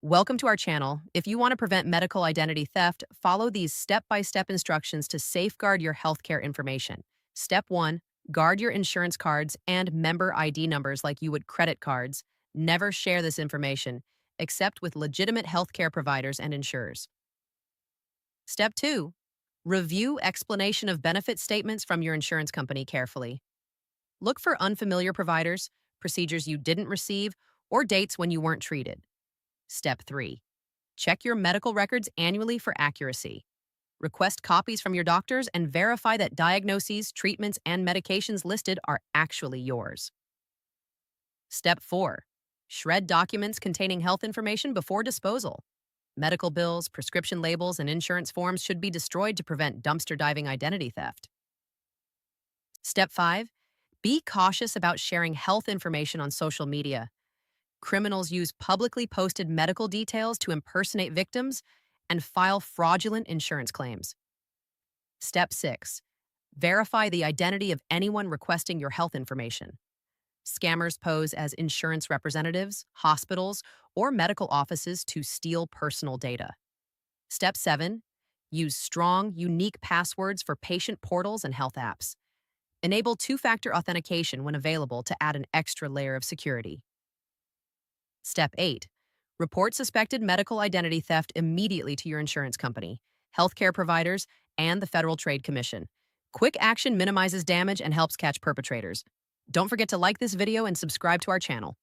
Welcome to our channel. If you want to prevent medical identity theft, follow these step-by-step instructions to safeguard your healthcare information. Step 1. Guard your insurance cards and member ID numbers like you would credit cards. Never share this information, except with legitimate healthcare providers and insurers. Step 2. Review explanation of benefit statements from your insurance company carefully. Look for unfamiliar providers, procedures you didn't receive, or dates when you weren't treated. Step 3. Check your medical records annually for accuracy. Request copies from your doctors and verify that diagnoses, treatments, and medications listed are actually yours. Step 4. Shred documents containing health information before disposal. Medical bills, prescription labels, and insurance forms should be destroyed to prevent dumpster diving identity theft. Step 5. Be cautious about sharing health information on social media. Criminals use publicly posted medical details to impersonate victims and file fraudulent insurance claims. Step 6. Verify the identity of anyone requesting your health information. Scammers pose as insurance representatives, hospitals, or medical offices to steal personal data. Step 7. Use strong, unique passwords for patient portals and health apps. Enable two-factor authentication when available to add an extra layer of security. Step 8. Report suspected medical identity theft immediately to your insurance company, healthcare providers, and the Federal Trade Commission. Quick action minimizes damage and helps catch perpetrators. Don't forget to like this video and subscribe to our channel.